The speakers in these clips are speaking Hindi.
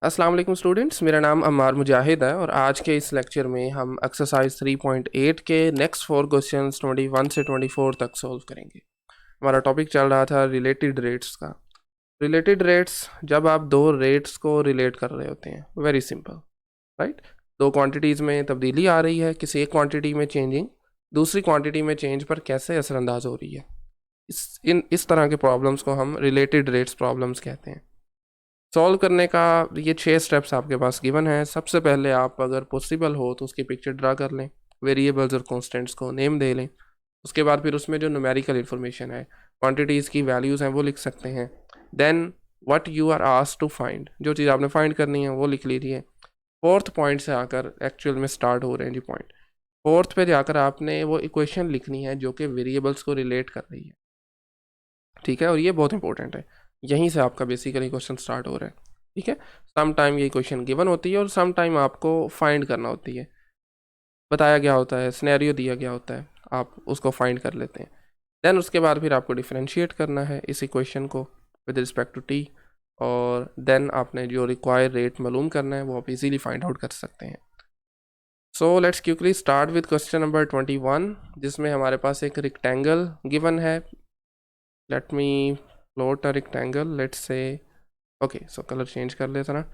अस्सलाम वालेकुम स्टूडेंट्स, मेरा नाम अम्मार मुजाहिद है और आज के इस लेक्चर में हम एक्सरसाइज 3.8 के नेक्स्ट 4 क्वेश्चंस 21 से 24 तक सॉल्व करेंगे। हमारा टॉपिक चल रहा था रिलेटेड रेट्स का। रिलेटेड रेट्स, जब आप दो रेट्स को रिलेट कर रहे होते हैं, वेरी सिंपल, राइट। दो क्वांटिटीज़ में तब्दीली आ रही है, किसी एक क्वांटिटी में चेंजिंग दूसरी क्वांटिटी में चेंज पर कैसे असरअंदाज हो रही है, इस तरह के प्रॉब्लम्स को हम रिलेटेड रेट्स प्रॉब्लम्स कहते हैं। सॉल्व करने का ये 6 स्टेप्स आपके पास गिवन है। सबसे पहले आप अगर पॉसिबल हो तो उसकी पिक्चर ड्रा कर लें, वेरिएबल्स और कॉन्स्टेंट्स को नेम दे लें। उसके बाद फिर उसमें जो न्यूमेरिकल इन्फॉर्मेशन है, क्वांटिटीज़ की वैल्यूज़ हैं, वो लिख सकते हैं। Then what you are asked to find, जो चीज़ आपने फाइंड करनी है वो लिख लीजिए। फोर्थ पॉइंट से आकर एक्चुअल में स्टार्ट हो रहे हैं जी पॉइंट। फोर्थ पे जाकर आपने वो इक्वेशन लिखनी है जो कि वेरिएबल्स को रिलेट कर रही है, ठीक है। और ये बहुत इंपॉर्टेंट है, यहीं से आपका बेसिकली क्वेश्चन स्टार्ट हो रहा है, ठीक है। सम टाइम ये क्वेश्चन गिवन होती है और सम टाइम आपको फाइंड करना होती है। बताया गया होता है, सिनेरियो दिया गया होता है, आप उसको फाइंड कर लेते हैं। देन उसके बाद फिर आपको डिफरेंशिएट करना है इस इक्वेशन को विद रिस्पेक्ट टू टी, और देन आपने जो रिक्वायर्ड रेट मालूम करना है वो आप इजीली फाइंड आउट कर सकते हैं। So let's quickly start with question number 21, जिसमें हमारे पास एक रेक्टेंगल गिवन है। Let me plot a rectangle, let's say, okay so colour change कर लेते ना।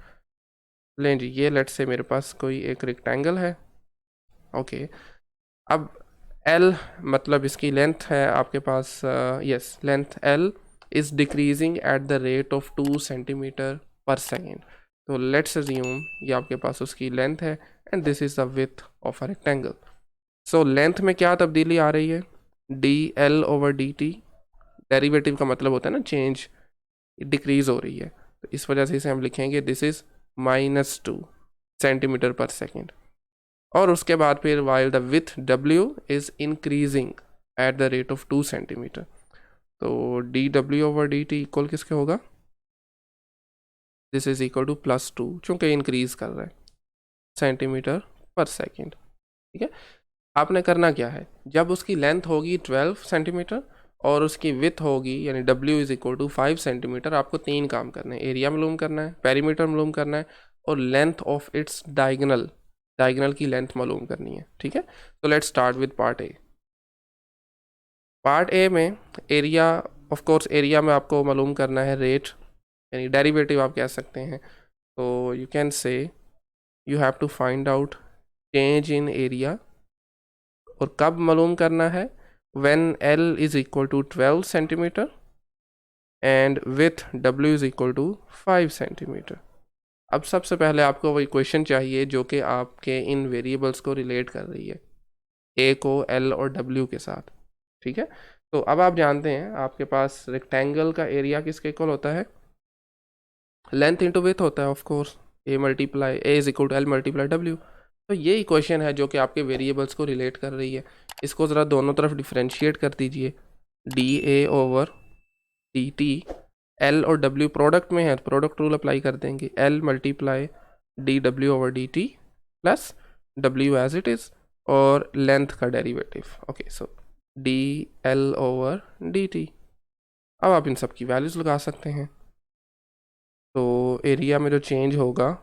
लें जी, ये लेट्स से मेरे पास कोई एक रेक्टेंगल है, ओके। अब L मतलब इसकी लेंथ है आपके पास, yes, length L is decreasing at the rate of 2 centimetre per second. तो लेट्स अज्यूम ये आपके पास उसकी लेंथ है and this is the width of a rectangle. So length में क्या तब्दीली आ रही है, dl/dt, डेरिवेटिव का मतलब होता है ना चेंज, डिक्रीज हो रही है, तो इस वजह से इसे हम लिखेंगे this is -2 centimetre per second. और उसके बाद फिर while the with W is increasing at the rate of 2 centimetre, तो dw/dt इक्वल किसके होगा, दिस इज इक्वल टू +2, चूँकि इंक्रीज कर रहा है सेंटीमीटर पर सेकेंड, ठीक है। आपने करना क्या है, जब उसकी लेंथ होगी 12 सेंटीमीटर और उसकी विथ होगी यानी W is equal to 5 centimetre, आपको 3 काम करने हैं। एरिया मालूम करना है, पेरीमीटर मालूम करना है, और length of its diagonal, diagonal की लेंथ मालूम करनी है, ठीक है। तो let's start with part A. Part A में एरिया, ऑफ कोर्स एरिया में आपको मालूम करना है रेट, यानी डेरिवेटिव आप कह सकते हैं। तो you can say you have to find out change in area, और कब मालूम करना है, when L is equal to 12 centimetre and with W is equal to 5 centimetre. अब सबसे पहले आपको वो इक्वेशन चाहिए जो कि आपके इन वेरिएबल्स को रिलेट कर रही है, A को L और W के साथ, ठीक है। तो अब आप जानते हैं आपके पास रेक्टेंगल का एरिया किसके इक्वल होता है, लेंथ इंटू विथ होता है, of course A is equal to L×W। तो ये इक्वेशन है जो कि आपके वेरिएबल्स को रिलेट कर रही है। इसको ज़रा दोनों तरफ डिफरेंशिएट कर दीजिए, dA/dt, L और W प्रोडक्ट में है तो प्रोडक्ट रूल अप्लाई कर देंगे, L × dW/dt plus W as it is, और लेंथ का डेरिवेटिव, ओके। So dL/dt। अब आप इन सब की वैल्यूज़ लगा सकते हैं। तो एरिया में जो चेंज होगा,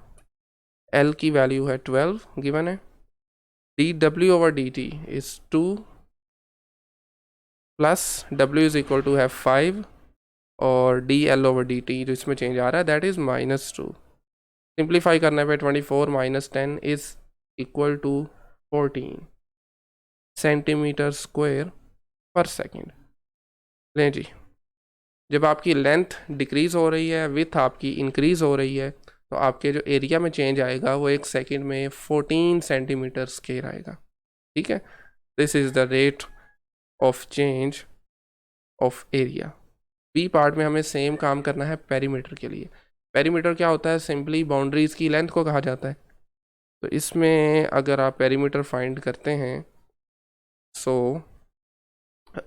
L की वैल्यू है 12 गिवन है, dW/dt is 2 plus W is equal to है 5, और dL/dt जो इसमें चेंज आ रहा है दैट इज़ -2। सिंप्लीफाई करने पे 24 - 10 is equal to 14 centimetre square पर सेकेंड। लें जी, जब आपकी लेंथ डिक्रीज़ हो रही है, विथ आपकी इंक्रीज़ हो रही है, तो आपके जो एरिया में चेंज आएगा वो 1 सेकेंड में 14 सेंटीमीटर स्क्वायर आएगा, ठीक है। This is the rate of change of area. B part में हमें सेम काम करना है पेरीमीटर के लिए। पेरीमीटर क्या होता है, सिंपली बाउंड्रीज़ की लेंथ को कहा जाता है। तो इसमें अगर आप पेरीमीटर फाइंड करते हैं, सो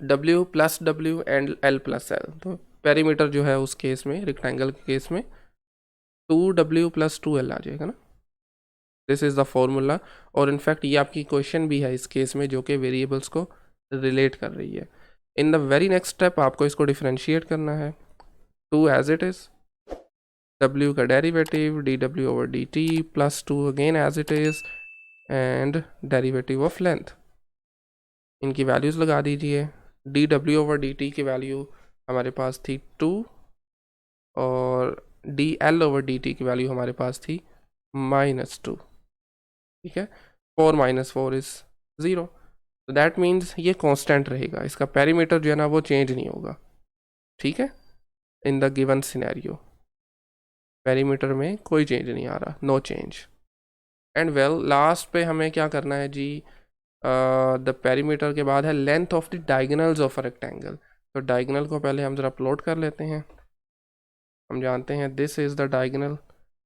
W + W एंड L+L, तो पेरीमीटर जो है उस केस में, रेक्टेंगल के केस में 2W + 2L आ जाएगा ना। दिस इज़ द फॉर्मूला, और इनफैक्ट ये आपकी क्वेश्चन भी है इस केस में जो कि वेरिएबल्स को रिलेट कर रही है। In the very next step आपको इसको डिफरेंशिएट करना है, 2 एज इट इज़ W का derivative dw over dt plus 2 again as it is and derivative of length. इनकी वैल्यूज़ लगा दीजिए। dw over dt की वैल्यू हमारे पास थी 2 और dl over dt की वैल्यू हमारे पास थी -2। ठीक है, 4 - 4 इज़ 0, तो दैट मीन्स ये कांस्टेंट रहेगा, इसका पेरीमीटर जो है ना वो चेंज नहीं होगा। ठीक है, in the given scenario perimeter में कोई चेंज नहीं आ रहा, no change. And well last पे हमें क्या करना है जी, द पेरीमीटर के बाद है length of the diagonals of a rectangle. तो डायगोनल को पहले हम ज़रा प्लॉट कर लेते हैं। हम जानते हैं दिस इज़ द डायगोनल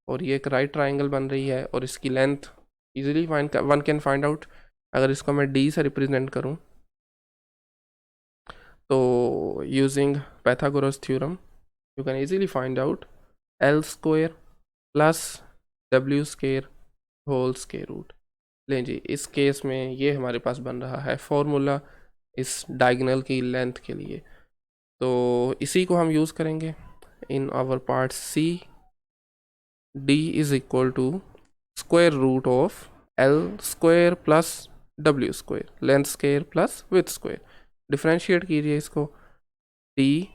और ये एक राइट ट्राइंगल बन रही है और इसकी length easily one can find out. अगर इसको मैं डी से रिप्रेजेंट करूं तो using Pythagoras theorem you can easily find out L square plus W square whole square root. लें जी, इस केस में ये हमारे पास बन रहा है फॉर्मूला इस डायगोनल की लेंथ के लिए, तो इसी को हम यूज़ करेंगे in our part C. d is equal to square root of L square plus W square, length square plus width square. Differentiate कीजिए इसको, t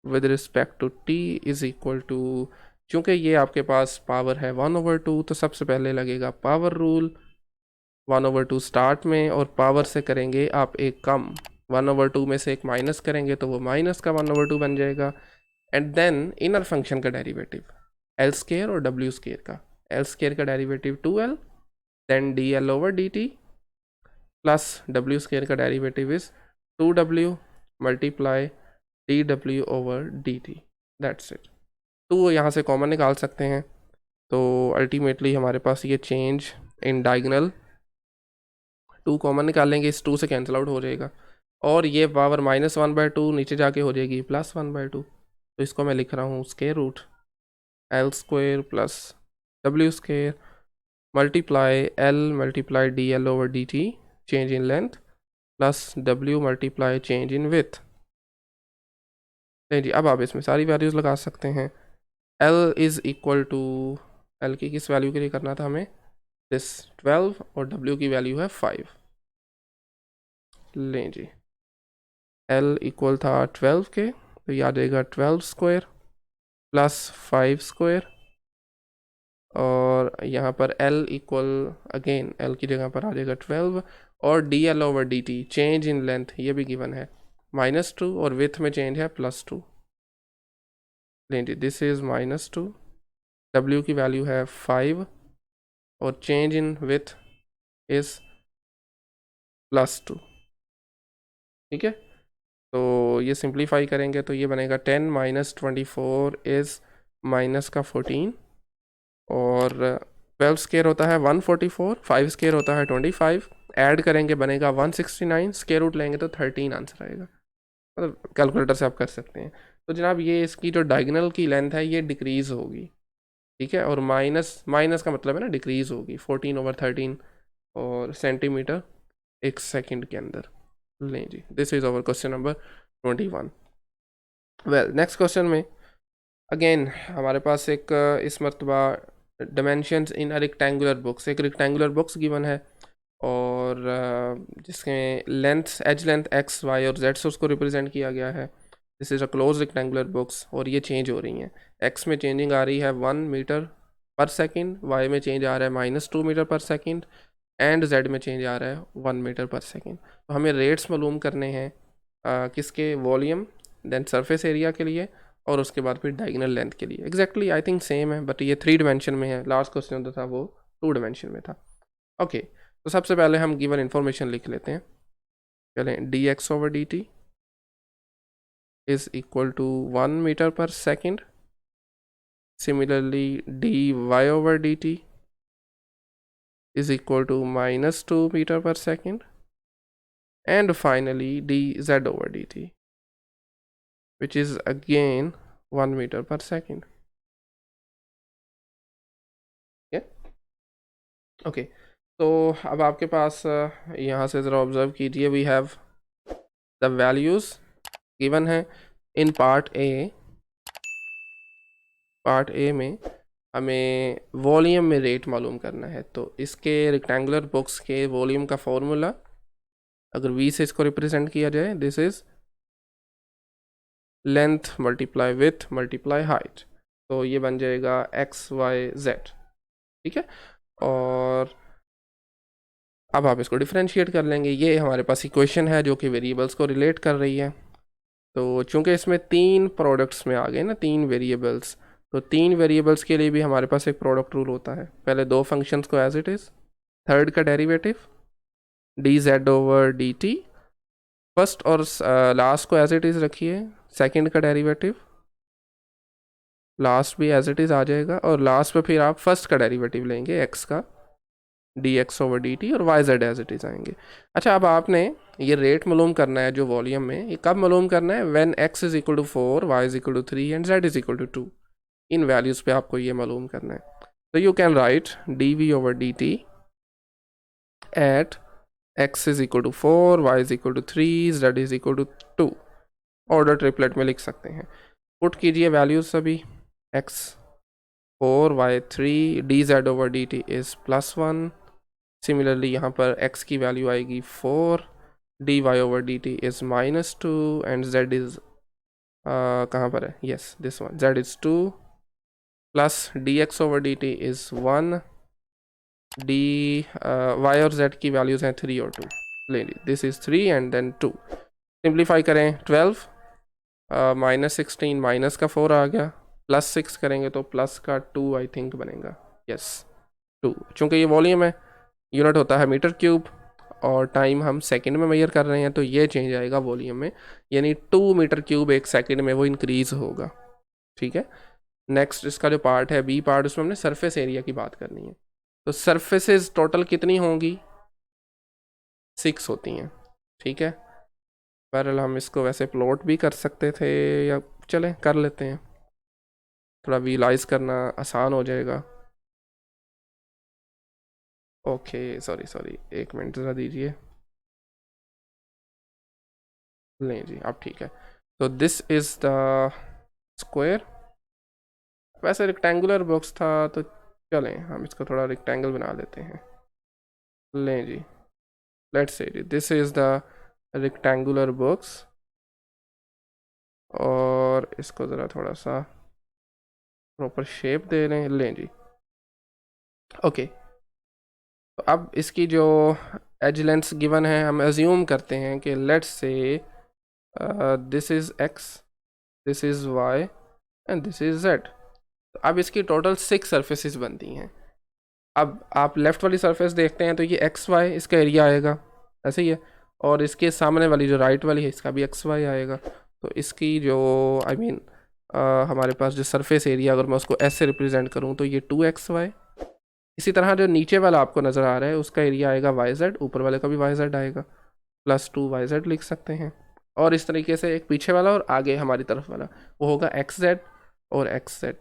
with respect to t is equal to, चूँकि ये आपके पास पावर है 1/2 तो सबसे पहले लगेगा पावर रूल 1/2 स्टार्ट में, और पावर से करेंगे आप एक कम, 1/2 में से एक माइनस करेंगे तो वो माइनस का 1/2 बन जाएगा। एंड देन इनर फंक्शन का डेरिवेटिव एल स्केयर और डब्ल्यू स्केयर का, एल स्केयर का derivative 2l, then D L over D T plus W square का derivative is 2w multiply D W over D T, that's it. तो यहाँ से कॉमन निकाल सकते हैं, तो अल्टीमेटली हमारे पास ये चेंज इन डायगोनल 2 कॉमन निकालेंगे, इस 2 से कैंसिल आउट हो जाएगा और ये पावर -1/2 नीचे जाके हो जाएगी +1/2। तो इसको मैं लिख रहा हूँ square root L square plus W square multiply L multiply D L over D T change in length plus W multiply change in width. नहीं जी, अब आप इसमें सारी वैल्यूज़ लगा सकते हैं। L is equal to, L की किस वैल्यू के लिए करना था हमें, दिस 12 और डब्ल्यू की वैल्यू है 5। लें जी, एल इक्वल था 12 के, तो ये आ जाएगा 12 स्क्वायर प्लस 5 स्क्वायर, और यहाँ पर l इक्वल अगेन l की जगह पर आ जाएगा 12 और D L over D T change in length ये भी गिवन है -2 और विथ में चेंज है +2। लें जी, दिस इज़ -2, w की वैल्यू है 5 और चेंज इन विथ इज़ +2। ठीक है, तो ये सिंप्लीफाई करेंगे तो ये बनेगा 10 - 24 इज़ -14, और 12 स्केयर होता है 144, 5 स्केयर होता है 25, ऐड करेंगे बनेगा 169, स्केयर रूट लेंगे तो 13 आंसर आएगा। मतलब कैलकुलेटर से आप कर सकते हैं। तो जनाब ये इसकी जो डायगोनल की लेंथ है ये डिक्रीज़ होगी, ठीक है, और माइनस का मतलब है ना डिक्रीज़ होगी 14/13 और सेंटीमीटर एक सेकंड के अंदर। लें जी, this is our question number 21। Well next question में अगेन हमारे पास एक इस मरतबा dimensions in a rectangular box, एक रेक्टेंगुलर बॉक्स गिवन है और जिसमें length as length x y और z से उसको रिप्रेजेंट किया गया है। This is a close rectangular box और ये चेंज हो रही हैं, x में चेंजिंग आ रही है 1 मीटर पर सेकेंड, y में चेंज आ रहा है -2 मीटर पर सेकेंड एंड z में चेंज आ रहा है 1 मीटर पर सेकेंड। तो हमें रेट्स मालूम करने हैं किसके, वॉल्यूम देन सरफेस एरिया के लिए और उसके बाद फिर डायगोनल लेंथ के लिए। एग्जैक्टली आई थिंक सेम है, बट ये 3 डिमेंशन में है, लास्ट क्वेश्चन जो था वो 2 डिमेंशन में था। ओके तो सबसे पहले हम गिवन इन्फॉर्मेशन लिख लेते हैं। चलें, D x over D T is equal to 1 metre पर second, similarly D Y over D T is equal to -2 metre पर second, and finally D Z over D T which is again 1 meter per second. Okay तो अब आपके पास यहाँ से ज़रा ऑब्जर्व कीजिए, we have the values given है in part A part A में हमें वॉल्यूम में रेट मालूम करना है। तो इसके रेक्टेंगुलर बॉक्स के वॉल्यूम का फॉर्मूला अगर v से इसको रिप्रेजेंट किया जाए, this is length multiply with multiply height, तो ये बन जाएगा XYZ। ठीक है, और अब आप इसको डिफरेंशिएट कर लेंगे। ये हमारे पास इक्वेशन है जो कि वेरिएबल्स को रिलेट कर रही है। तो चूंकि इसमें 3 प्रोडक्ट्स में आ गए ना, 3 वेरिएबल्स, तो 3 वेरिएबल्स के लिए भी हमारे पास एक प्रोडक्ट रूल होता है। पहले 2 फंक्शंस को एज इट इज़, थर्ड का डेरिवेटिव dz/dt, फर्स्ट और लास्ट को एज इट इज़ रखिए, सेकंड का डेरिवेटिव, लास्ट भी एज इट इज़ आ जाएगा, और लास्ट पे फिर आप फर्स्ट का डेरिवेटिव लेंगे x का dx/dt, और yz एज इट इज़ आएंगे। अच्छा, अब आपने ये रेट मालूम करना है जो वॉल्यूम में, ये कब मालूम करना है? When x is equal to 4, y is equal to 3 and z is equal to 2। इन वैल्यूज़ पे आपको ये मालूम करना है। तो you can write dv/dt at x is equal to 4, y is equal to 3, z is equal to 2। Order triplet में लिख सकते हैं। पुट कीजिए वैल्यूज सभी, x 4, y 3, dz/dt is +1। Similarly यहाँ पर x की वैल्यू आएगी 4, dy/dt is -2 and z is कहाँ पर है? Yes, this one, z is 2 plus dx/dt is 1, y और z की वैल्यूज हैं 3 और 2। ले ली, this is 3 and then 2। Simplify करें, 12 -16 माइनस का 4 आ गया, +6 करेंगे तो प्लस का 2 आई थिंक बनेगा। यस, 2। चूँकि ये वॉल्यूम है, यूनिट होता है मीटर क्यूब, और टाइम हम सेकंड में मेजर कर रहे हैं, तो ये चेंज आएगा वॉल्यूम में, यानी 2 मीटर क्यूब एक सेकंड में वो इंक्रीज होगा। ठीक है, नेक्स्ट इसका जो पार्ट है, बी पार्ट, उसमें हमने सरफेस एरिया की बात करनी है। तो सरफेसेस टोटल कितनी होंगी? 6 होती हैं। ठीक है, बहरहाल हम इसको वैसे प्लॉट भी कर सकते थे, या चलें कर लेते हैं, थोड़ा विजुलाइज करना आसान हो जाएगा। ओके, सॉरी, एक मिनट ज़रा दीजिए। नहीं जी, अब ठीक है। तो दिस इज़ द स्क्वायर। वैसे रेक्टेंगुलर बॉक्स था, तो चलें हम इसको थोड़ा रेक्टेंगल बना लेते हैं। लें जी, लेट्स से जी, this is the rectangular box, और इसको ज़रा थोड़ा सा प्रॉपर शेप दे लें जी। ओके, तो अब इसकी जो एज लेंथ गिवन है, हम एज्यूम करते हैं कि let's say this is x, this is y and this is z। तो अब इसकी टोटल 6 सरफेसेस बनती हैं। अब आप लेफ़्ट वाली सरफेस देखते हैं तो ये XY इसका एरिया आएगा, ऐसे ही है, और इसके सामने वाली जो राइट वाली है, इसका भी XY आएगा। तो इसकी जो आई मीन हमारे पास जो सरफेस एरिया, अगर मैं उसको ऐसे रिप्रेजेंट करूँ तो ये 2XY। इसी तरह जो नीचे वाला आपको नज़र आ रहा है उसका एरिया आएगा YZ, ऊपर वाले का भी YZ आएगा, +2YZ लिख सकते हैं। और इस तरीके से एक पीछे वाला और आगे हमारी तरफ वाला वो होगा XZ और XZ।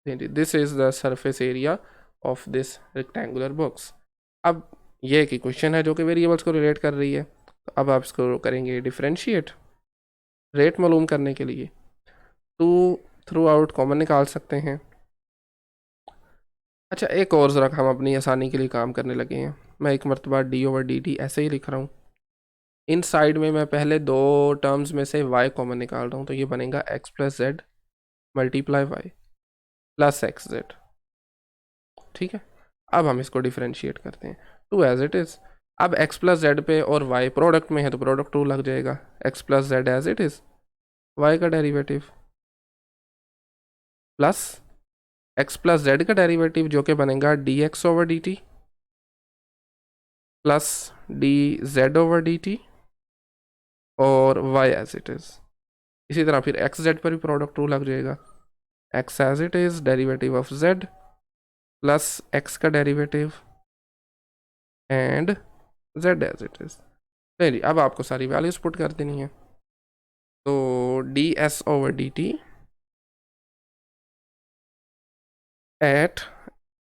This is the surface area of this rectangular box. अब ये एक इक्वेशन है जो कि वेरिएबल्स को रिलेट कर रही है। तो अब आप इसको करेंगे डिफरेंशिएट, रेट मालूम करने के लिए 2 थ्रू आउट कॉमन निकाल सकते हैं। अच्छा, एक और ज़रा हम अपनी आसानी के लिए काम करने लगे हैं। मैं एक मरतबा d/dt ऐसे ही लिख रहा हूँ। इन साइड में मैं पहले 2 टर्म्स में से y कॉमन निकाल रहा हूँ, तो ये बनेगा x + z multiply y plus XZ। ठीक है, अब हम इसको डिफरेंशिएट करते हैं, 2 एज इट इज़। अब x + z पे और y प्रोडक्ट में है तो प्रोडक्ट रूल लग जाएगा, x + z as it is, y का डेरिवेटिव प्लस x + z का डेरिवेटिव जो कि बनेगा dx/dt प्लस dz/dt और y एज इट इज़। इसी तरह फिर xz पर भी प्रोडक्ट रूल लग जाएगा, x as it is, derivative of z plus x का derivative and z as it is. चलिए, अब आपको सारी वैल्यूज पुट कर देनी है। तो ds/dt एट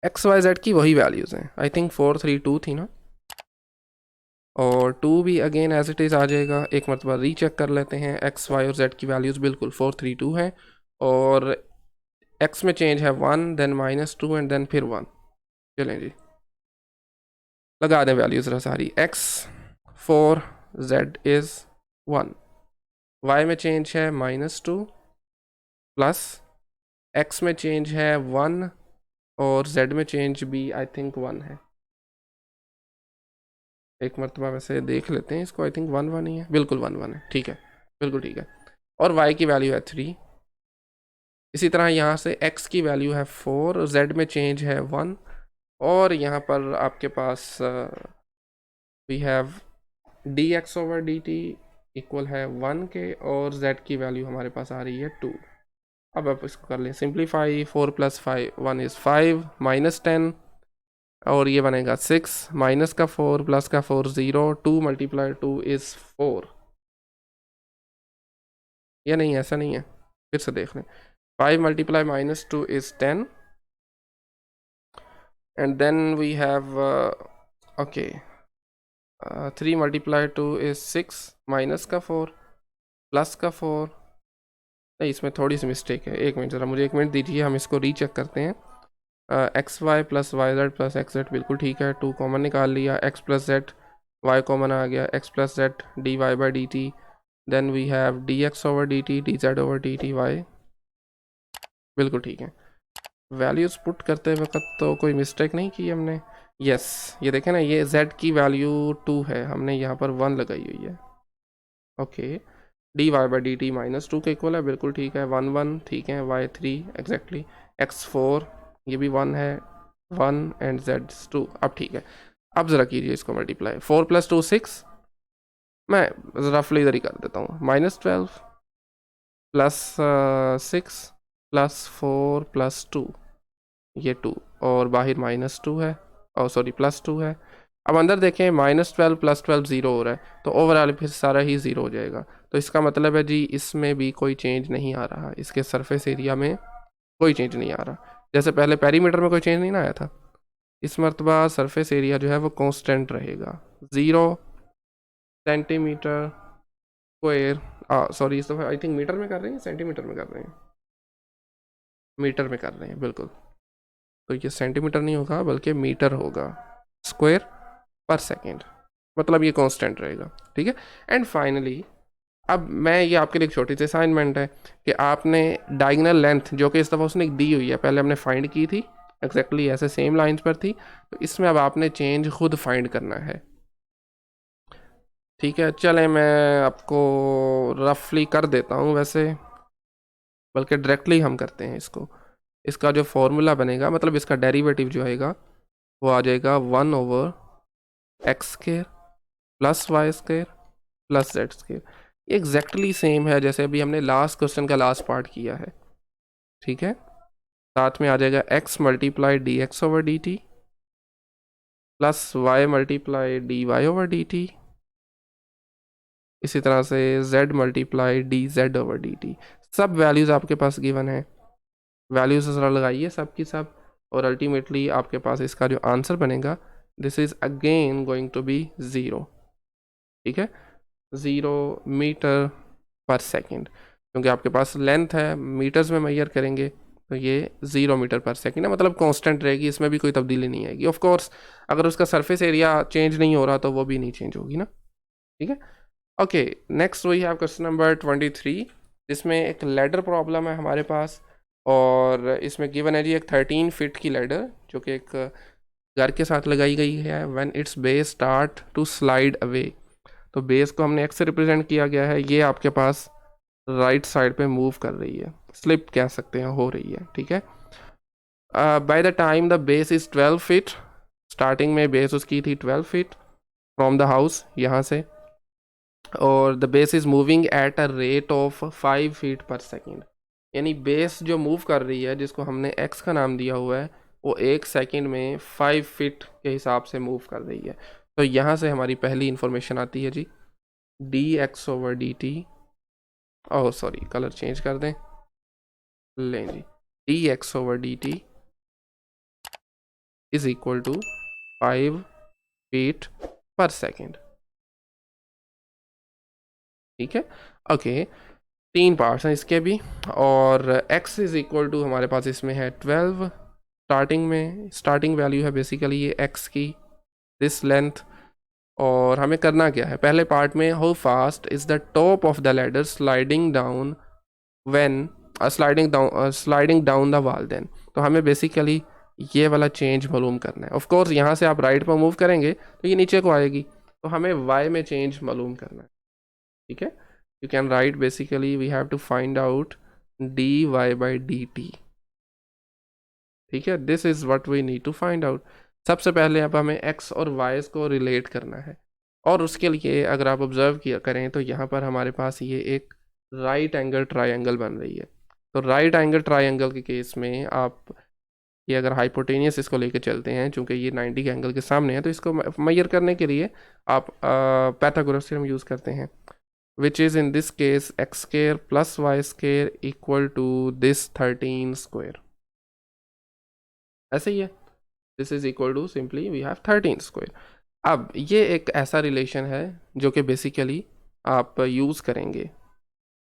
XYZ की वही वैल्यूज़ हैं, आई थिंक 432 थी ना, और 2 भी अगेन एज इट इज़ आ जाएगा। एक मरतबा रीचेक कर लेते हैं, x y और z की वैल्यूज़ बिल्कुल 432 हैं, और x में चेंज है 1, देन -2 एंड देन फिर 1। चलें जी, लगा दें वैल्यूज जरा सारी। x 4, z इज़ 1, y में चेंज है -2 प्लस x में चेंज है 1 और z में चेंज भी आई थिंक 1 है। एक मरतबा वैसे देख लेते हैं इसको, आई थिंक 1 1 ही है, बिल्कुल 1 1 है, ठीक है, बिल्कुल ठीक है। और y की वैल्यू है 3। इसी तरह यहाँ से x की वैल्यू है 4, z में चेंज है 1 और यहाँ पर आपके पास वी हैव dx/dt इक्वल है 1 के और z की वैल्यू हमारे पास आ रही है 2। अब आप इसको कर लें सिंप्लीफाई। 4 + 5 1 इज़ 5, -10 और ये बनेगा 6, माइनस का 4 प्लस का 4 0, 2 × 2 इज़ 4। या नहीं, ऐसा नहीं है, फिर से देख लें। 5 × -2 is 10 and then we have okay 3 × 2 is 6, minus का 4 प्लस का 4। नहीं, इसमें थोड़ी सी मिस्टेक है, एक मिनट ज़रा मुझे 1 मिनट दीजिए, हम इसको रीचेक करते हैं। xy + yz + xz बिल्कुल ठीक है, 2 कॉमन निकाल लिया, x + z y कॉमन आ गया, x + z dy/dt, then we have dx/dt dz/dt y, बिल्कुल ठीक है। वैल्यूज़ पुट करते वक्त तो कोई मिस्टेक नहीं की हमने। यस, ये देखें ना, ये z की वैल्यू 2 है, हमने यहाँ पर 1 लगाई हुई है। ओके, dy/dt -2 के इक्वल है, बिल्कुल ठीक है, 1 1 ठीक है, y 3 एग्जैक्टली, x 4 ये भी 1 है, 1 एंड z 2। अब ठीक है, अब ज़रा कीजिए इसको मल्टीप्लाई। 4 + 2 6, मैं रफली इधर ही कर देता हूँ, -12 प्लस 6 प्लस 4 प्लस 2, ये 2 और बाहर -2 है, और सॉरी +2 है। अब अंदर देखें, -12 + 12 0 हो रहा है, तो ओवरऑल फिर सारा ही 0 हो जाएगा। तो इसका मतलब है जी इसमें भी कोई चेंज नहीं आ रहा, इसके सरफेस एरिया में कोई चेंज नहीं आ रहा। जैसे पहले पेरीमीटर में कोई चेंज नहीं ना आया था, इस मरतबा सरफेस एरिया जो है वो कांस्टेंट रहेगा, 0 सेंटीमीटर स्क्वायर। सॉरी, इस दफ़ा आई थिंक मीटर में कर रहे हैं, सेंटीमीटर में कर रहे हैं, मीटर में कर रहे हैं बिल्कुल। तो ये सेंटीमीटर नहीं होगा बल्कि मीटर होगा, स्क्वायर पर सेकेंड, मतलब ये कांस्टेंट रहेगा, ठीक है। एंड फाइनली अब मैं, ये आपके लिए एक छोटी सी असाइनमेंट है कि आपने डायगोनल लेंथ जो कि इस दफ़ा उसने दी हुई है, पहले हमने फाइंड की थी एग्जैक्टली ऐसे सेम लाइंस पर थी, तो इसमें अब आपने चेंज खुद फाइंड करना है, ठीक है। चलें मैं आपको रफली कर देता हूँ वैसे, बल्कि डायरेक्टली हम करते हैं इसको। इसका जो फॉर्मूला बनेगा, मतलब इसका डेरिवेटिव जो आएगा वो आ जाएगा 1/x² + y² + z²। Exactly same है जैसे अभी हमने लास्ट क्वेश्चन का लास्ट पार्ट किया है, ठीक है। साथ में आ जाएगा x × dx/dt plus y × dy/dt, इसी तरह से z × dz/dt। सब वैल्यूज़ आपके पास गिवन है, वैल्यूज़ ज़रा लगाइए सब की सब, और अल्टीमेटली आपके पास इसका जो आंसर बनेगा, this is again going to be 0, ठीक है, 0 मीटर पर सेकेंड, क्योंकि आपके पास लेंथ है, मीटर्स में मेजर करेंगे तो ये 0 मीटर पर सेकेंड है, मतलब कांस्टेंट रहेगी, इसमें भी कोई तब्दीली नहीं आएगी। ऑफ कोर्स अगर उसका सरफेस एरिया चेंज नहीं हो रहा तो वो भी नहीं चेंज होगी ना, ठीक है। ओके, नेक्स्ट वही है क्वेश्चन नंबर 23, जिसमें एक लैडर प्रॉब्लम है हमारे पास, और इसमें गिवन है जी एक 13 फीट की लैडर जो कि एक घर के साथ लगाई गई है। When its base start to slide away, तो बेस को हमने एक्स से रिप्रेजेंट किया गया है, ये आपके पास राइट साइड पे मूव कर रही है, स्लिप कह सकते हैं, हो रही है, ठीक है। By the time the base is 12 feet, starting में बेस उसकी थी 12 फीट फ्रॉम द हाउस, यहाँ से, और the base is moving at a rate of 5 feet पर सेकेंड, यानी बेस जो मूव कर रही है जिसको हमने एक्स का नाम दिया हुआ है, वो 1 सेकेंड में 5 फीट के हिसाब से मूव कर रही है। तो यहाँ से हमारी पहली इंफॉर्मेशन आती है जी, dx/dt, oh sorry colour change कर दें, लें जी, dx/dt is equal to 5 feet पर सेकेंड, ठीक है। ओके, 3 पार्ट्स हैं इसके भी, और x इज़ इक्वल टू हमारे पास इसमें है 12 स्टार्टिंग में, स्टार्टिंग वैल्यू है बेसिकली ये x की, दिस लेंथ। और हमें करना क्या है, पहले पार्ट में how fast is the top of the ladder sliding down when sliding down the wall then. तो हमें बेसिकली ये वाला चेंज मालूम करना है। ऑफ कोर्स यहाँ से आप राइट पर मूव करेंगे तो ये नीचे को आएगी, तो हमें y में चेंज मालूम करना है, ठीक है। You can write basically we have to find out dy/dt, ठीक है। This is what we need to find out. सबसे पहले अब हमें x और y को रिलेट करना है, और उसके लिए अगर आप ऑब्जर्व किया करें तो यहाँ पर हमारे पास ये एक राइट एंगल ट्रायंगल बन रही है। तो राइट एंगल ट्रायंगल के केस में आप ये अगर हाइपोटेनियस इसको लेके चलते हैं, चूँकि ये 90 के एंगल के सामने है, तो इसको मेजर करने के लिए आप पाइथागोरस थ्योरम यूज़ करते हैं, which is in this case x square plus y square equal to this 13 square. ऐसे ही है, this is equal to simply we have 13 square. अब ये एक ऐसा रिलेशन है जो कि बेसिकली आप यूज़ करेंगे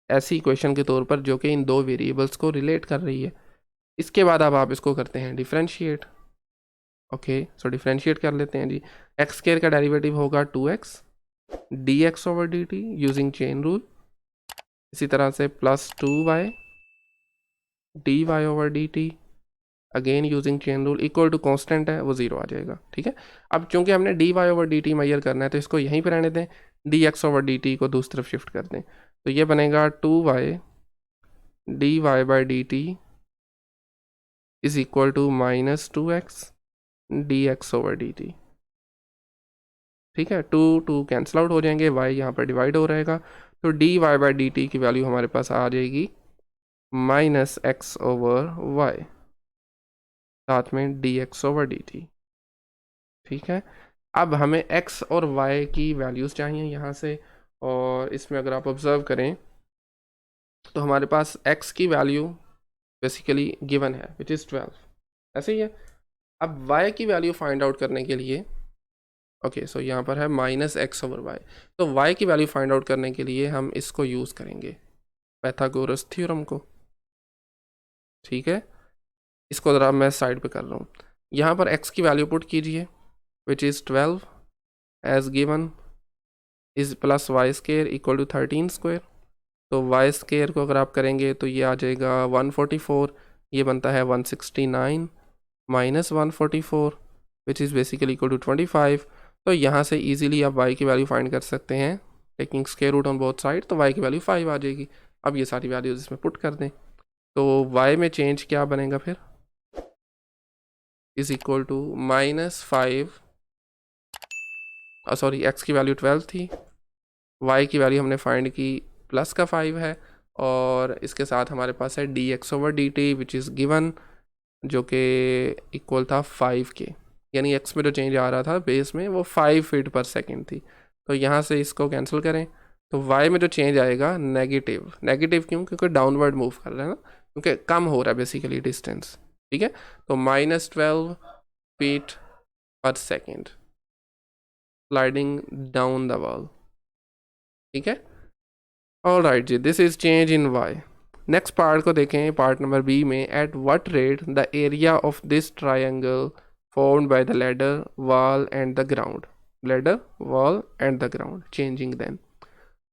ऐसी इक्वेशन के तौर पर जो कि इन दो वेरिएबल्स को रिलेट कर रही है। इसके बाद अब आप इसको करते हैं डिफरेंशिएट। ओके, सो डिफरेंशिएट कर लेते हैं जी। एक्स स्क्वायर का डेरिवेटिव होगा 2x dx over dt using chain rule. इसी तरह से plus 2y dy over dt again using chain rule equal to constant है वो 0 आ जाएगा, ठीक है। अब चूंकि हमने dy ओवर dt मेजर करना है तो इसको यहीं पर रहने दें, dx ओवर dt को दूसरी तरफ शिफ्ट कर दें, तो ये बनेगा 2y dy/dt is equal to -2x dx over dt, ठीक है। 2 कैंसिल आउट हो जाएंगे, y यहाँ पर डिवाइड हो रहेगा, तो dy/dt की वैल्यू हमारे पास आ जाएगी -x ओवर y, साथ में dx ओवर dt, ठीक है। अब हमें x और y की वैल्यूज़ चाहिए यहाँ से, और इसमें अगर आप ऑब्जर्व करें तो हमारे पास x की वैल्यू बेसिकली गिवन है विच इज़ 12, ऐसे ही है। अब y की वैल्यू फाइंड आउट करने के लिए ओके, सो यहाँ पर है -x ओवर y, तो y की वैल्यू फाइंड आउट करने के लिए हम इसको यूज़ करेंगे पाइथागोरस थ्योरम को, ठीक है। इसको ज़रा मैं साइड पे कर रहा हूँ। यहाँ पर x की वैल्यू पुट कीजिए which is 12 as given is plus y square equal to 13 square. तो वाई स्क्वायर को अगर आप करेंगे तो ये आ जाएगा 144, ये बनता है 169 minus 144 which is basically equal to 25। तो यहाँ से इजीली आप y की वैल्यू फाइंड कर सकते हैं taking square root on both side, तो y की वैल्यू 5 आ जाएगी। अब ये सारी वैल्यूज इसमें पुट कर दें, तो y में चेंज क्या बनेगा फिर, is equal to -5 sorry x की वैल्यू 12 थी, y की वैल्यू हमने फाइंड की प्लस का 5 है, और इसके साथ हमारे पास है dx over dt which is given जो कि इक्वल था 5 के, यानी x में जो चेंज आ रहा था बेस में वो 5 फीट पर सेकंड थी। तो यहाँ से इसको कैंसिल करें तो y में जो चेंज आएगा नेगेटिव, नेगेटिव क्यों, क्योंकि डाउनवर्ड मूव कर रहा है ना, क्योंकि कम हो रहा है बेसिकली डिस्टेंस, ठीक है। तो -12 फीट पर second sliding down the wall, ठीक है। ऑलराइट जी, this is change in y। Next part को देखें, पार्ट नंबर बी में, at what rate the area of this triangle formed by the ladder, wall and the ground, ladder, wall and the ground changing then।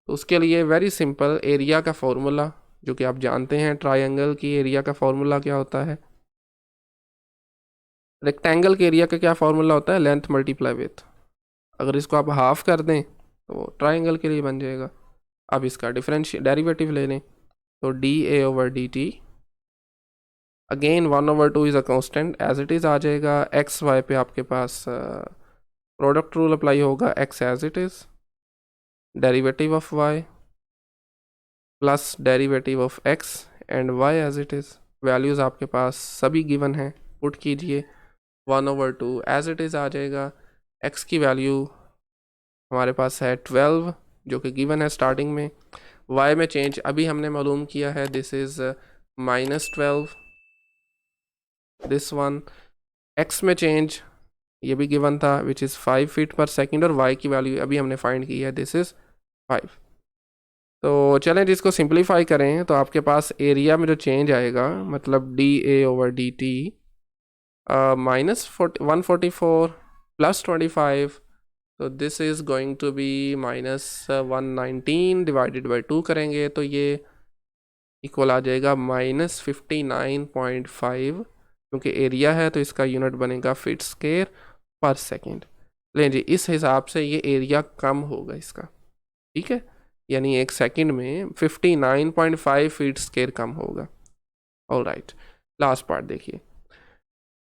तो उसके लिए वेरी सिंपल एरिया का फॉर्मूला, जो कि आप जानते हैं ट्रायंगल की एरिया का फॉर्मूला क्या होता है, रेक्टेंगल के एरिया का क्या फॉर्मूला होता है, लेंथ मल्टीप्लाई विथ। अगर इसको आप हाफ कर दें तो ट्रायंगल के लिए बन जाएगा। अब इसका डिफरेंशियल डेरिवेटिव ले लें, तो dA over dt again 1/2 is a constant as it is आ जाएगा। एक्स वाई पे आपके पास प्रोडक्ट रूल अप्लाई होगा, x as it is derivative of y plus derivative of x and y as it is. Values आपके पास सभी गिवन हैं, पुट कीजिए 1/2 एज इट इज़ आ जाएगा। x की वैल्यू हमारे पास है 12 जो कि गिवन है स्टार्टिंग में, y में चेंज अभी हमने मालूम किया है, this is -12 this one. x में चेंज ये भी गिवन था विच इज़ 5 फीट पर सेकेंड, और y की वैल्यू अभी हमने फाइंड की है, दिस इज़ 5। तो चलें जिसको सिंप्लीफाई करें तो आपके पास एरिया में जो चेंज आएगा मतलब dA/dt माइनस 144 प्लस 25, तो this is going to be minus 119 divided by 2 करेंगे तो ये इक्वल आ जाएगा -59.5, क्योंकि एरिया है तो इसका यूनिट बनेगा फीट स्क्वायर पर सेकेंड। लें जी, इस हिसाब से ये एरिया कम होगा इसका, ठीक है, यानी एक सेकंड में 59.5 फीट स्क्वायर कम होगा। ऑल राइट, लास्ट पार्ट देखिए।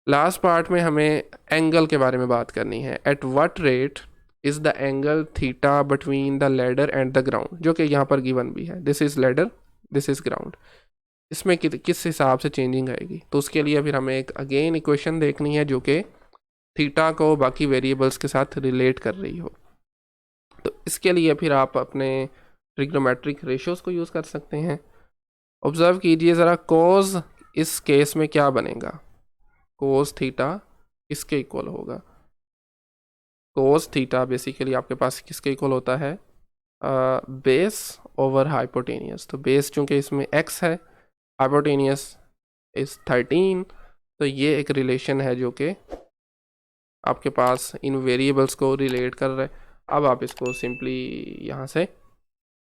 लास्ट पार्ट में हमें एंगल के बारे में बात करनी है। Eight what rate is the angle theta between the ladder and the ground, जो कि यहाँ पर गिवन भी है। This is ladder, this is ground. इसमें किस हिसाब से चेंजिंग आएगी, तो उसके लिए फिर हमें एक अगेन इक्वेशन देखनी है जो कि थीटा को बाकी वेरिएबल्स के साथ रिलेट कर रही हो। तो इसके लिए फिर आप अपने ट्रिग्नोमेट्रिक रेशियोज़ को यूज़ कर सकते हैं। ऑब्जर्व कीजिए ज़रा, कोस इस केस में क्या बनेगा, कोस थीटा किसके इक्वल होगा। कोस थीटा बेसिकली आपके पास किसके इक्वल होता है, बेस ओवर हाइपोटेनियस। तो बेस चूँकि इसमें x है, हाइपोटेनियस इज़ 13, तो ये एक रिलेशन है जो कि आपके पास इन वेरिएबल्स को रिलेट कर रहा है। अब आप इसको सिंपली यहाँ से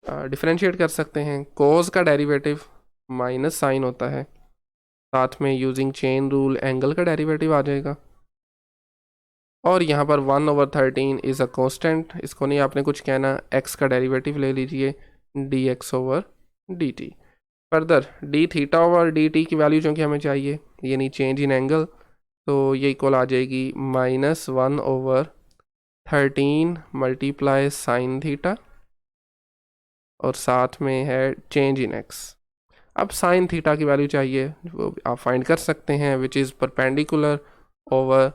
डिफरेंशिएट कर सकते हैं। कोस का डेरिवेटिव माइनस साइन होता है, साथ में यूजिंग चेन रूल एंगल का डेरिवेटिव आ जाएगा। और यहाँ पर 1/13 इज़ अ कांस्टेंट, इसको नहीं आपने कुछ कहना, x का डेरिवेटिव ले लीजिए dx/dt। Further D theta over dt की वैल्यू चूँकि हमें चाहिए, यानी चेंज इन एंगल, तो ये इक्वल आ जाएगी -1/13 मल्टीप्लाई साइन थीटा, और साथ में है चेंज इन x। अब साइन थीटा की वैल्यू चाहिए, वो आप फाइंड कर सकते हैं, which is perpendicular over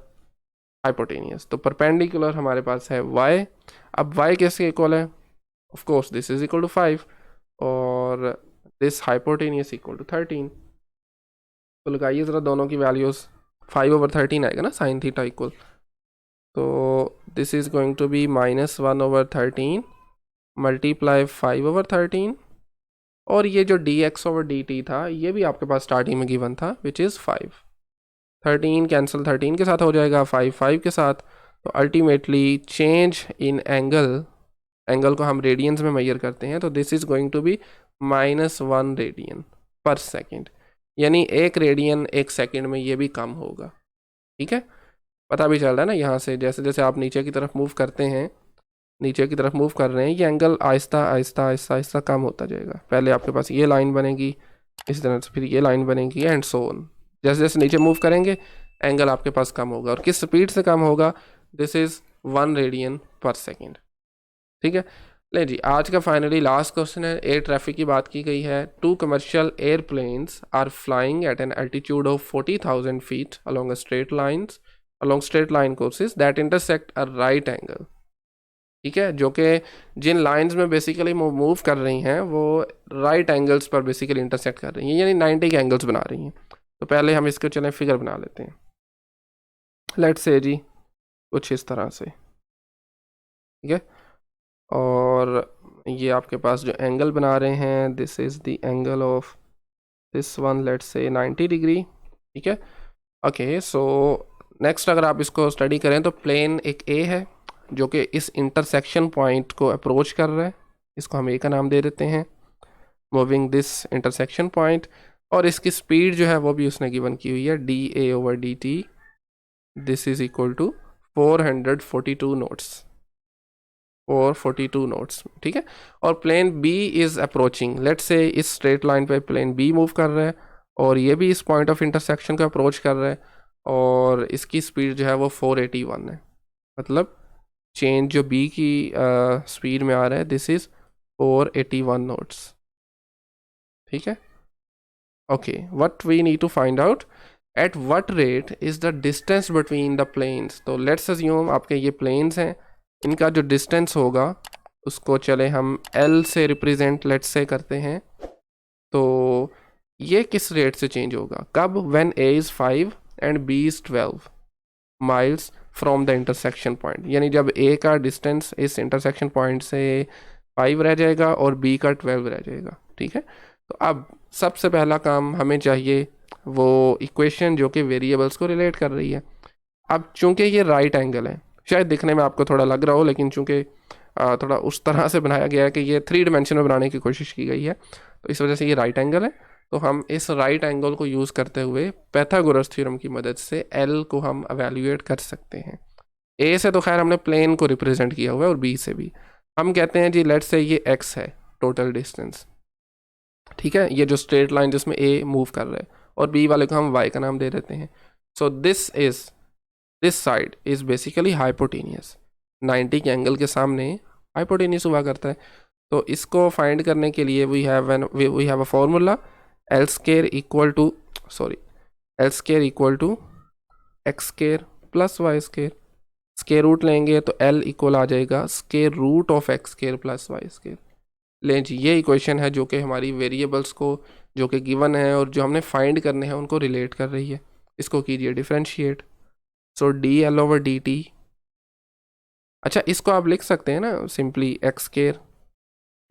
hypotenuse. तो परपेंडिकुलर हमारे पास है y। अब y किसके इक्वल है, of course this is equal to 5 और दिस हाइपोटेनियस इक्वल टू 13। तो लगाइए ज़रा दोनों की वैल्यूज़, 5/13 आएगा ना साइन थीटा इक्वल, तो this is going to be -1/13 multiply 5/13, और ये जो dx/dt था ये भी आपके पास स्टार्टिंग में गिवन था, विच इज़ 5। 13 कैंसिल 13 के साथ हो जाएगा, 5 के साथ। तो ultimately change in angle, angle को हम रेडियंस में मेजर करते हैं, तो this is going to be -1 radian per second, यानी 1 रेडियन 1 सेकेंड में ये भी कम होगा। ठीक है, पता भी चल रहा है ना यहाँ से, जैसे जैसे आप नीचे की तरफ मूव करते हैं, नीचे की तरफ मूव कर रहे हैं, ये एंगल आहिस्ता आहिस्ता आहिस्ता आहिस्ता कम होता जाएगा। पहले आपके पास ये लाइन बनेगी, इस तरह से फिर ये लाइन बनेगी एंड सो ऑन। जैसे जैसे नीचे मूव करेंगे एंगल आपके पास कम होगा, और किस स्पीड से कम होगा, this is 1 radian per second. ठीक है, ले जी, आज का फाइनली लास्ट क्वेश्चन है। एयर ट्रैफिक की बात की गई है। 2 commercial airplanes are flying at an altitude of 40,000 feet along straight line courses that intersect a right angle। ठीक है, जो कि जिन लाइंस में बेसिकली मूव कर रही हैं वो राइट एंगल्स पर बेसिकली इंटरसेक्ट कर रही हैं, यानी 90 के एंगल्स बना रही हैं। तो पहले हम इसको चलें फिगर बना लेते हैं। लेट्स से जी कुछ इस तरह से, ठीक है, और ये आपके पास जो एंगल बना रहे हैं, this is the angle of this one, let's say 90 degree. ठीक है, ओके। सो नेक्स्ट अगर आप इसको स्टडी करें तो प्लेन एक ए है जो कि इस इंटरसेक्शन पॉइंट को अप्रोच कर रहा है, इसको हम ए का नाम दे देते हैं, मूविंग दिस इंटरसेक्शन पॉइंट। और इसकी स्पीड जो है वो भी उसने गिवन की हुई है, dA/dt, this is equal to 442 knots, 442 knots. ठीक है, और plane B is approaching, let's say इस स्ट्रेट लाइन पे प्लेन बी मूव कर रहा है और ये भी इस पॉइंट ऑफ इंटरसेक्शन को अप्रोच कर रहा है, और इसकी स्पीड जो है वो 481 है। मतलब चेंज जो बी की स्पीड में आ रहा है, दिस इज़ 481 नोट्स। ठीक है, okay. What we need to find out, at what rate is the distance between the planes. तो लेट्स अज्यूम आपके ये प्लेन्स हैं, इनका जो डिस्टेंस होगा उसको चले हम L से रिप्रेजेंट लेट्स से करते हैं। तो ये किस रेट से चेंज होगा, कब, when A is 5 and B is 12 miles from the intersection point, यानी जब A का डिस्टेंस इस इंटरसेक्शन पॉइंट से 5 रह जाएगा और बी का 12 रह जाएगा। ठीक है, तो अब सबसे पहला काम हमें चाहिए वो इक्वेशन जो कि वेरिएबल्स को रिलेट कर रही है। अब चूंकि ये राइट एंगल है, शायद दिखने में आपको थोड़ा लग रहा हो, लेकिन चूंकि थोड़ा उस तरह से बनाया गया है कि ये 3 डायमेंशन में बनाने की कोशिश की गई है, तो इस वजह से ये राइट एंगल है। तो हम इस राइट एंगल को यूज़ करते हुए पाइथागोरस थ्योरम की मदद से एल को हम एवेल्यूएट कर सकते हैं। ए से तो खैर हमने प्लेन को रिप्रेजेंट किया हुआ है और बी से भी। हम कहते हैं जी लेट्स से ये एक्स है टोटल डिस्टेंस, ठीक है, ये जो स्ट्रेट लाइन जिसमें ए मूव कर रहा है, और बी वाले को हम वाई का नाम दे देते हैं। So this side is basically hypotenuse, 90 के एंगल के सामने हाइपोटेनियस हुआ करता है। तो इसको फाइंड करने के लिए we have a formula L square equal to x square plus Y square. Square root लेंगे तो एल इक्वल आ जाएगा square root of x square plus Y square. लें जी, ये इक्वेशन है जो कि हमारी वेरिएबल्स को जो कि गिवन है और जो हमने फाइंड करने हैं उनको रिलेट कर रही है। इसको कीजिए differentiate. So D L over D T, अच्छा इसको आप लिख सकते हैं ना simply X square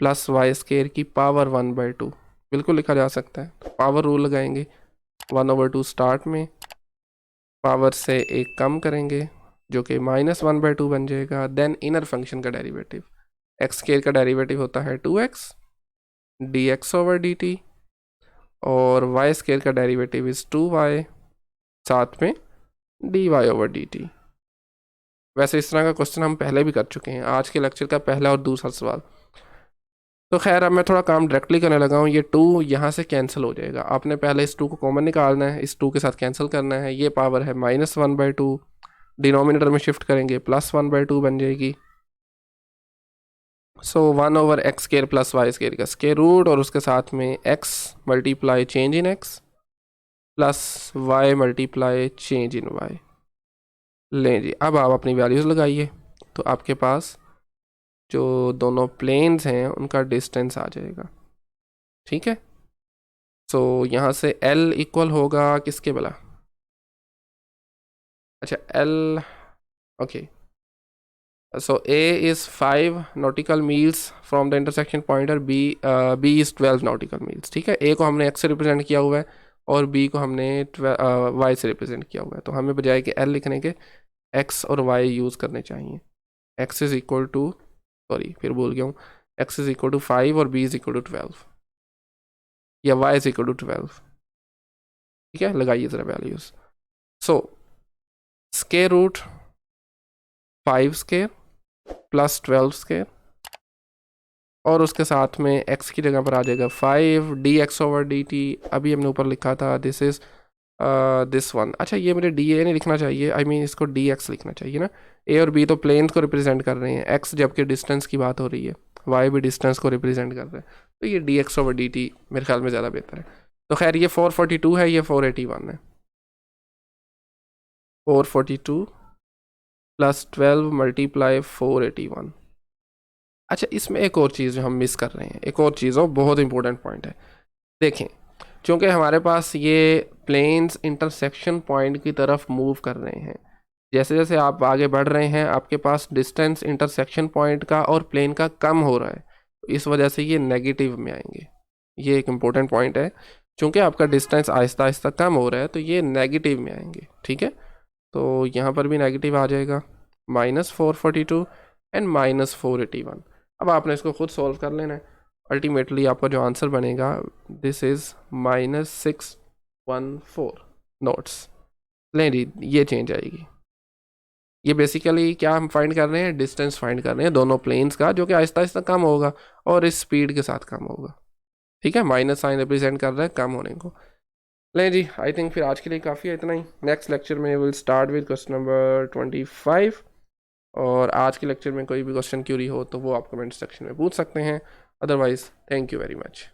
plus Y square की पावर 1/2, बिल्कुल लिखा जा सकता है। पावर रूल लगाएंगे, 1/2 स्टार्ट में, पावर से एक कम करेंगे जो कि -1/2 बन जाएगा। देन इनर फंक्शन का डेरिवेटिव, एक्स स्केयर का डेरिवेटिव होता है 2x d x over D t, और वाई स्केयर का डेरिवेटिव इज़ 2y, साथ में d Y over D t. वैसे इस तरह का क्वेश्चन हम पहले भी कर चुके हैं, आज के लेक्चर का पहला और दूसरा सवाल। तो खैर अब मैं थोड़ा काम डायरेक्टली करने लगा हूँ। ये 2 यहाँ से कैंसिल हो जाएगा, आपने पहले इस 2 को कॉमन निकालना है, इस 2 के साथ कैंसिल करना है। ये पावर है -1/2, डिनोमिनेटर में शिफ्ट करेंगे +1/2 बन जाएगी। So 1/x square plus Y square का स्केयर रूट, और उसके साथ में x multiply change in x plus y multiply change in y। लें जी, अब आप अपनी वैल्यूज़ लगाइए, तो आपके पास जो दोनों प्लेन्स हैं उनका डिस्टेंस आ जाएगा। ठीक है, सो यहाँ से l इक्वल होगा किसके भला, अच्छा l, okay, so A is 5 nautical miles from the intersection point और B is 12 nautical miles। ठीक है, A को हमने x से रिप्रेजेंट किया हुआ है और B को हमने y से रिप्रेजेंट किया हुआ है। तो हमें बजाय कि L लिखने के x और y यूज़ करने चाहिए। x is equal to, sorry फिर भूल गया हूँ, x इज इक्वल टू 5 और b इज इक्वल टू 12 या y इज इक्वल टू 12। ठीक है, लगाइए ज़रा values. So square root 5 square plus 12 square, और उसके साथ में x की जगह पर आ जाएगा 5 D x over D T. अभी हमने ऊपर लिखा था दिस इज़ दिस वन, अच्छा ये मुझे डी ए नहीं लिखना चाहिए, आई मीन इसको डी एक्स लिखना चाहिए ना। ए और बी तो प्लेन्स को रिप्रेजेंट कर रहे हैं, एक्स जबकि डिस्टेंस की बात हो रही है, वाई भी डिस्टेंस को रिप्रेजेंट कर रहे हैं, तो ये D x over D T मेरे ख्याल में ज़्यादा बेहतर है। तो खैर ये 442 है, ये 481 है। 442 प्लस 12 मल्टीप्लाई 481। अच्छा इसमें एक और चीज़ जो हम मिस कर रहे हैं, एक और चीज़ और बहुत इंपॉर्टेंट पॉइंट है। देखें, क्योंकि हमारे पास ये प्लेन्स इंटरसेक्शन पॉइंट की तरफ मूव कर रहे हैं, जैसे जैसे आप आगे बढ़ रहे हैं आपके पास डिस्टेंस इंटरसेक्शन पॉइंट का और प्लेन का कम हो रहा है, तो इस वजह से ये नेगेटिव में आएंगे। ये एक इम्पोर्टेंट पॉइंट है, क्योंकि आपका डिस्टेंस आहिस्ता आहिस्ता कम हो रहा है तो ये नेगेटिव में आएंगे। ठीक है, तो यहाँ पर भी नेगेटिव आ जाएगा, -442 एंड -481। अब आपने इसको खुद सॉल्व कर लेना है, अल्टीमेटली आपका जो आंसर बनेगा दिस इज़ -614 नोट्स। लें जी, ये चेंज आएगी। ये बेसिकली क्या हम फाइंड कर रहे हैं, डिस्टेंस फाइंड कर रहे हैं दोनों प्लेन्स का, जो कि आहिस्ता आहिस्ता कम होगा और इस स्पीड के साथ कम होगा। ठीक है, माइनस साइन रिप्रेजेंट कर रहा है कम होने को। लें जी, आई थिंक फिर आज के लिए काफ़ी है इतना ही। नेक्स्ट लेक्चर में will start with question number 25, और आज के लेक्चर में कोई भी क्वेश्चन क्यूरी हो तो वो आप कमेंट सेक्शन में पूछ सकते हैं। Otherwise thank you very much.